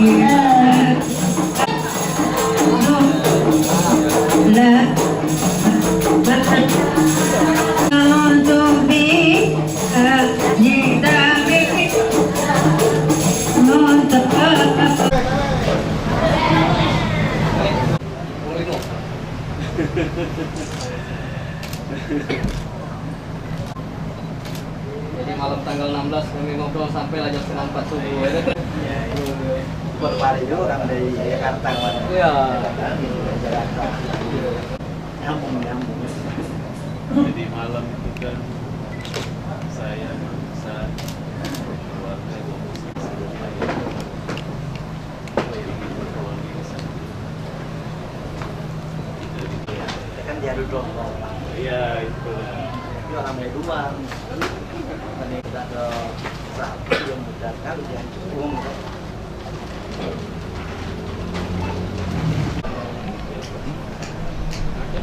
Jadi malam tanggal 16 kami ngobrol sampai jam setengah 4 subuh. Ya, berpari juga orang dari Jakarta. Iya. Nyambung. Jadi malam itu kan saya bisa keluarga Kan dia duduk. iya itu Tapi orang dari luar. Tadi kita ke sapi yang mudah kan yang umum.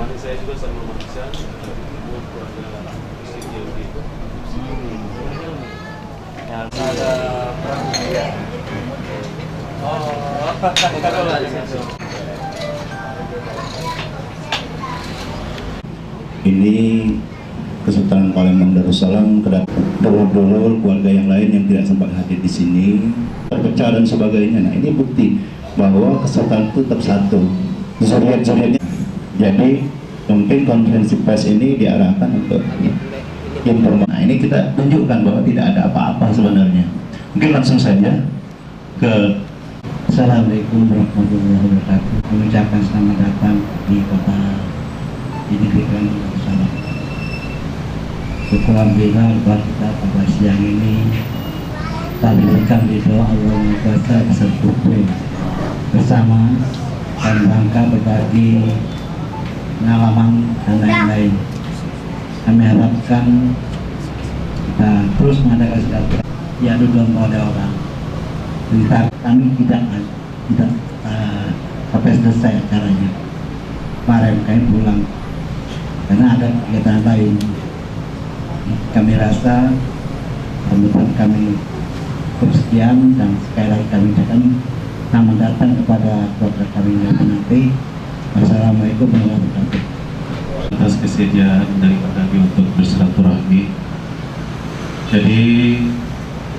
kemarin saya juga sama manusia buat keluarga istri gitu Yang ada perang ya. Ini Kesultanan Palembang Darussalam dulur-dulur keluarga yang lain yang tidak sempat hadir di sini terpecah dan sebagainya. Nah, ini bukti bahwa Kesultanan itu tetap satu. Zuriat-zuriatnya. Jadi mungkin konferensi pers ini diarahkan untuk informasi. Nah, ini kita tunjukkan bahwa tidak ada apa-apa sebenarnya. Mungkin langsung saja ke Assalamualaikum warahmatullahi wabarakatuh. Mengucapkan selamat datang di kota negeri Darussalam. Alhamdulillah buat kita pada siang ini diberikan ridho Allah Maha bisa berkumpul bersama dan bangga berbagi pengalaman dan lain-lain. Kami harapkan kita terus mengadakan silaturahmi ya dalam pada orang. Kami tidak sampai selesai acaranya. Kemarin kami pulang karena ada kegiatan lain. Kami rasa kemudian kami cukup sekian dan sekali lagi kami ucapkan selamat datang kepada keluarga kami nanti. Wassalamualaikum warahmatullahi wabarakatuh. atas kesediaan dari kami untuk bersilaturahmi. Jadi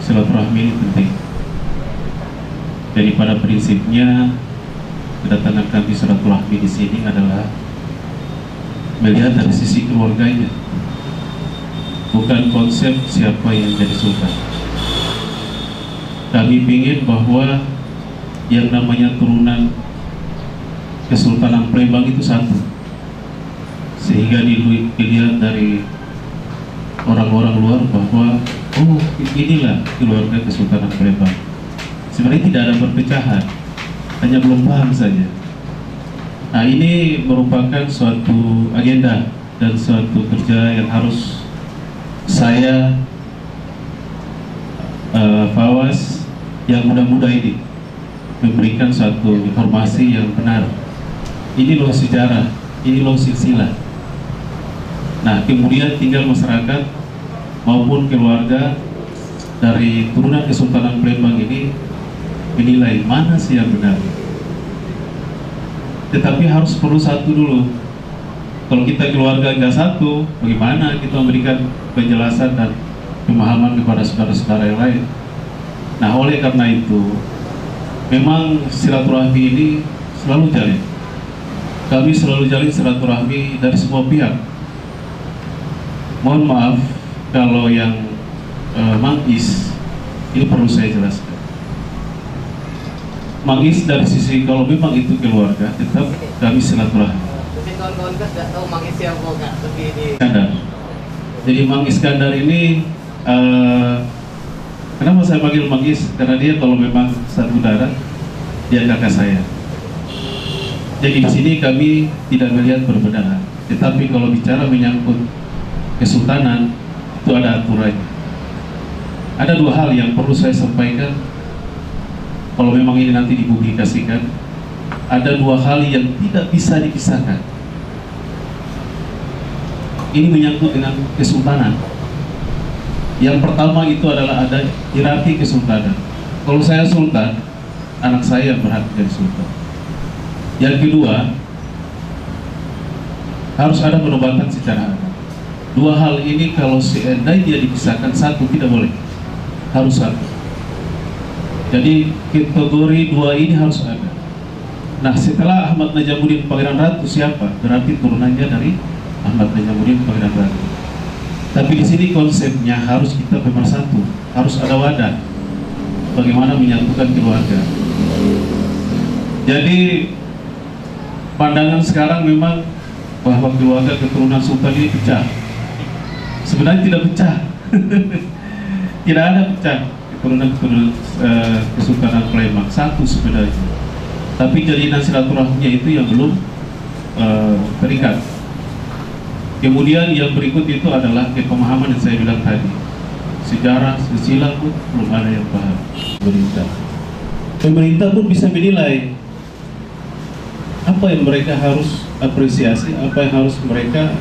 silaturahmi ini penting. Jadi pada prinsipnya kedatangan kami silaturahmi di sini adalah melihat dari sisi keluarganya, bukan konsep siapa yang jadi sultan. Kami ingin bahwa yang namanya turunan Kesultanan Palembang itu satu, sehingga dilihat dari orang-orang luar bahwa oh inilah keluarga Kesultanan Palembang. Sebenarnya tidak ada perpecahan, hanya belum paham saja. Nah, ini merupakan suatu agenda dan suatu kerja yang harus saya Fawas yang muda-muda ini memberikan suatu informasi yang benar. Ini loh sejarah, ini loh silsilah. Nah, kemudian tinggal masyarakat maupun keluarga dari turunan Kesultanan Palembang ini menilai mana sih yang benar. Tetapi harus perlu satu dulu. Kalau kita keluarga nggak satu, bagaimana kita memberikan penjelasan dan pemahaman kepada saudara-saudara yang lain? Nah, oleh karena itu, memang silaturahmi ini selalu jalin. Kami selalu jalin silaturahmi dari semua pihak. Mohon maaf kalau yang Mang Is, ini perlu saya jelaskan. Mang Is dari sisi kalau memang itu keluarga, tetap kami silaturahmi. Jadi kawan-kawan kan tidak tahu Mang Is siapa nggak lebih di. Iskandar. Jadi Mang Iskandar ini kenapa saya panggil Mang Is? Karena dia kalau memang satu darah, dia kakak saya. Jadi di sini kami tidak melihat perbedaan. Tetapi kalau bicara menyangkut kesultanan, itu ada aturannya. Ada dua hal yang perlu saya sampaikan. Kalau memang ini nanti dipublikasikan, ada dua hal yang tidak bisa dipisahkan. Ini menyangkut dengan kesultanan. Yang pertama itu adalah ada hierarki kesultanan. Kalau saya sultan, anak saya berhak jadi sultan. Yang kedua, harus ada penobatan secara adat. Dua hal ini kalau seandainya dipisahkan, satu tidak boleh, harus satu. Jadi kategori dua ini harus ada. Nah, setelah Ahmad Najamuddin Pangeran Ratu siapa? Berarti turunannya dari Ahmad Najamuddin Pangeran Ratu. Tapi di sini konsepnya harus kita pemersatu, harus ada wadah. Bagaimana menyatukan keluarga. Jadi pandangan sekarang memang bahwa keluarga keturunan sultan ini pecah. Sebenarnya tidak pecah. Tidak ada pecah keturunan Kesultanan Palembang, satu sebenarnya. Tapi jalinan silaturahminya itu yang belum terikat. Kemudian yang berikut itu adalah pemahaman yang saya bilang tadi. Sejarah, silsilah pun belum ada yang paham. Pemerintah pun bisa menilai apa yang mereka harus apresiasi, apa yang harus mereka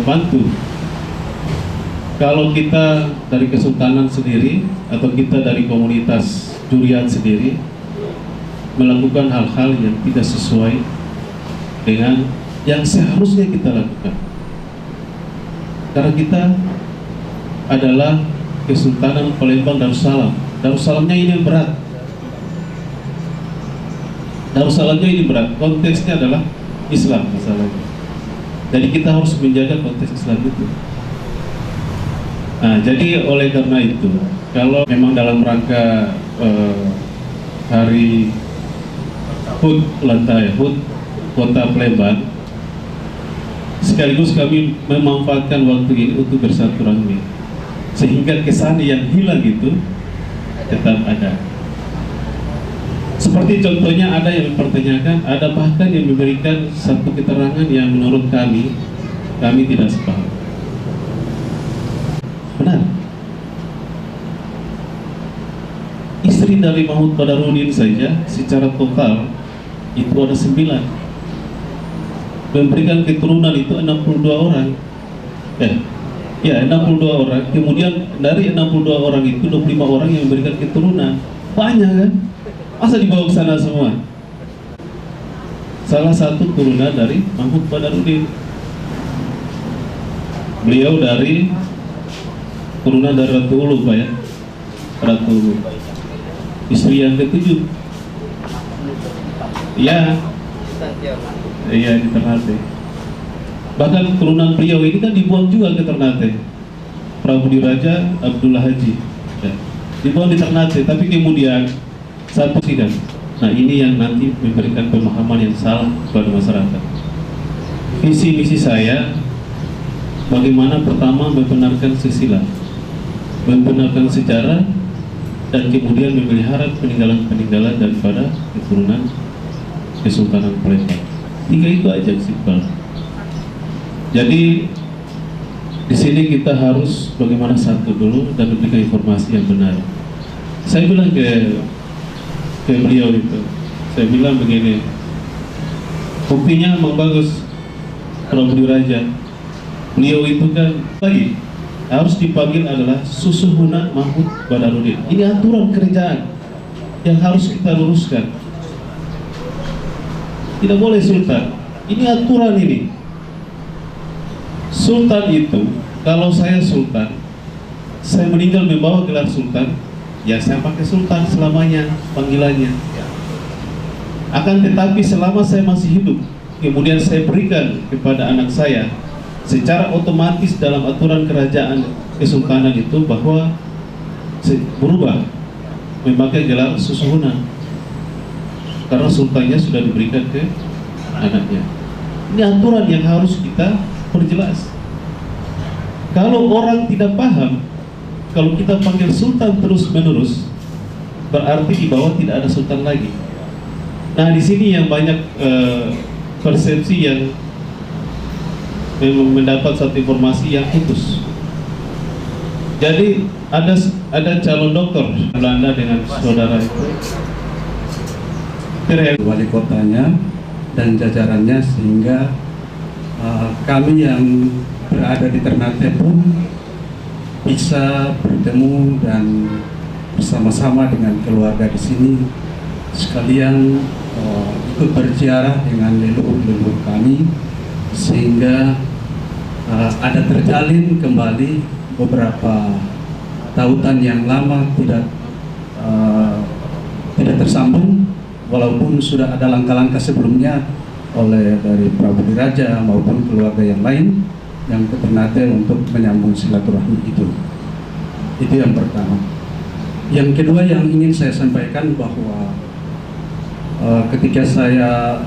bantu. Kalau kita dari Kesultanan sendiri atau kita dari komunitas Durian sendiri melakukan hal-hal yang tidak sesuai dengan yang seharusnya kita lakukan, karena kita adalah Kesultanan Palembang Darussalam. Darussalamnya ini berat. Darussalamnya ini berat. Konteksnya adalah Islam masalahnya. Jadi kita harus menjaga konteks Islam itu. Nah, jadi oleh karena itu, kalau memang dalam rangka hari HUT HUT Kota Palembang, sekaligus kami memanfaatkan waktu ini untuk bersilaturahmi, sehingga kesan yang hilang itu tetap ada. Seperti contohnya ada yang mempertanyakan, ada bahkan yang memberikan satu keterangan yang menurut kami tidak sepaham. Benar. Istri dari Mahmud Badarudin saja secara total itu ada 9. Memberikan keturunan itu 62 orang. 62 orang. Kemudian dari 62 orang itu 25 orang yang memberikan keturunan. Banyak kan? Masa dibawa ke sana semua? Salah satu turunan dari Mahmud Badarudin. Beliau dari turunan dari Ratu Ulu, Pak ya. Ratu Ulu. Istri yang ke-7. Iya. Iya, di Ternate. Bahkan turunan beliau ini kan dibuang juga ke Ternate. Prabu Diraja Abdullah Haji. Ya. Dibuang di Ternate, tapi kemudian satu sidang. Nah, ini yang nanti memberikan pemahaman yang salah kepada masyarakat. Visi misi saya bagaimana pertama membenarkan silsilah, membenarkan sejarah, dan kemudian memelihara peninggalan-peninggalan daripada keturunan Kesultanan Palembang. 3 itu aja simpel. Jadi di sini kita harus bagaimana satu dulu dan memberikan informasi yang benar. Saya bilang ke beliau itu, saya bilang begini, buktinya memang bagus Prabu Diraja. Beliau itu kan lagi harus dipanggil adalah Susuhunan Mahmud Badarudin. Ini aturan kerjaan yang harus kita luruskan. Tidak boleh sultan. Ini aturan ini. Sultan itu, kalau saya sultan, saya meninggal membawa gelar sultan, ya saya pakai sultan selamanya panggilannya. Akan tetapi selama saya masih hidup, kemudian saya berikan kepada anak saya, secara otomatis dalam aturan kerajaan kesultanan itu bahwa berubah memakai gelar Susuhunan, karena sultannya sudah diberikan ke anaknya. Ini aturan yang harus kita perjelas. Kalau orang tidak paham, kalau kita panggil sultan terus menerus, berarti di bawah tidak ada sultan lagi. Nah, di sini yang banyak persepsi yang mendapat satu informasi yang putus. Jadi ada calon dokter Belanda dengan saudara itu, wali kotanya dan jajarannya, sehingga kami yang berada di Ternate pun bisa bertemu dan bersama-sama dengan keluarga di sini sekalian ikut berziarah dengan leluhur-leluhur kami, sehingga ada terjalin kembali beberapa tautan yang lama tidak tersambung, walaupun sudah ada langkah-langkah sebelumnya oleh dari Prabu Diraja maupun keluarga yang lain yang ke Ternate untuk menyambung silaturahmi itu. Itu yang pertama. Yang kedua yang ingin saya sampaikan bahwa ketika saya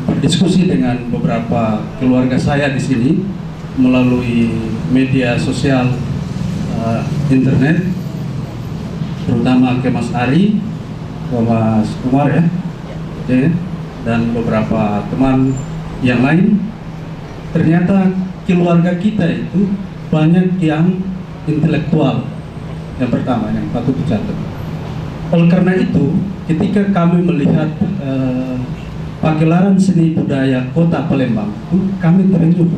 berdiskusi dengan beberapa keluarga saya di sini melalui media sosial internet, terutama ke Mas Ari, ke Mas Umar ya, dan beberapa teman yang lain, ternyata keluarga kita itu banyak yang intelektual. Yang pertama yang patut dicatat. Oleh karena itu, ketika kami melihat pagelaran seni budaya Kota Palembang itu, kami terenyuh.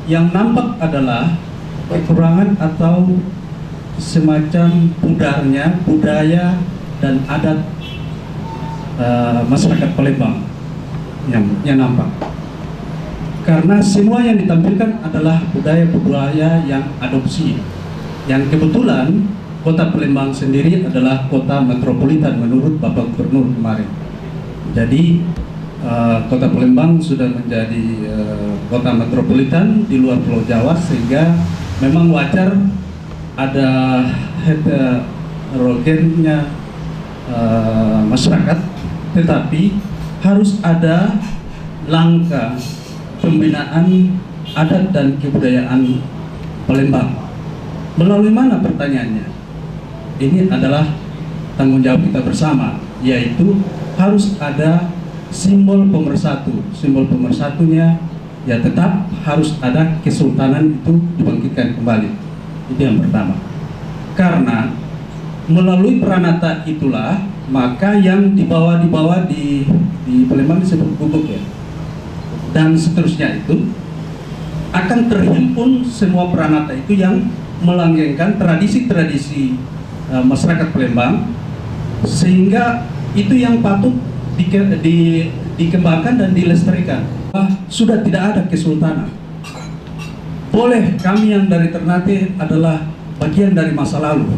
Yang nampak adalah kekurangan atau semacam pudarnya budaya dan adat masyarakat Palembang yang nampak. Karena semua yang ditampilkan adalah budaya-budaya yang adopsi, yang kebetulan Kota Palembang sendiri adalah kota metropolitan menurut Bapak Gubernur kemarin. Jadi Kota Palembang sudah menjadi kota metropolitan di luar Pulau Jawa, sehingga memang wajar ada heterogennya masyarakat, tetapi harus ada langkah pembinaan adat dan kebudayaan Palembang. Melalui mana pertanyaannya? Ini adalah tanggung jawab kita bersama, yaitu harus ada simbol pemersatu. Simbol pemersatunya ya tetap harus ada kesultanan itu dibangkitkan kembali. Itu yang pertama. Karena melalui peranata itulah maka yang dibawa di Palembang disebut gubuk ya, dan seterusnya itu akan terhimpun semua peranata itu yang melanggengkan tradisi-tradisi masyarakat Palembang, sehingga itu yang patut dikembangkan dan dilestarikan. Sudah tidak ada kesultanan. Boleh kami yang dari Ternate adalah bagian dari masa lalu,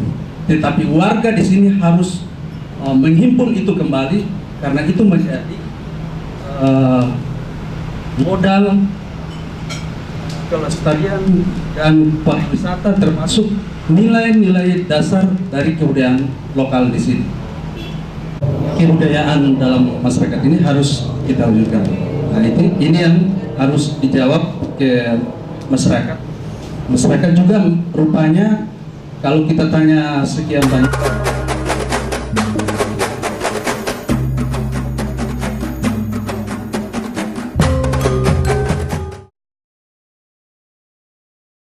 tetapi warga di sini harus menghimpun itu kembali, karena itu menjadi modal kelestarian dan pariwisata, termasuk nilai-nilai dasar dari kebudayaan lokal di sini. Kebudayaan dalam masyarakat ini harus kita wujudkan. Nah, ini yang harus dijawab ke masyarakat. Masyarakat juga rupanya kalau kita tanya sekian banyak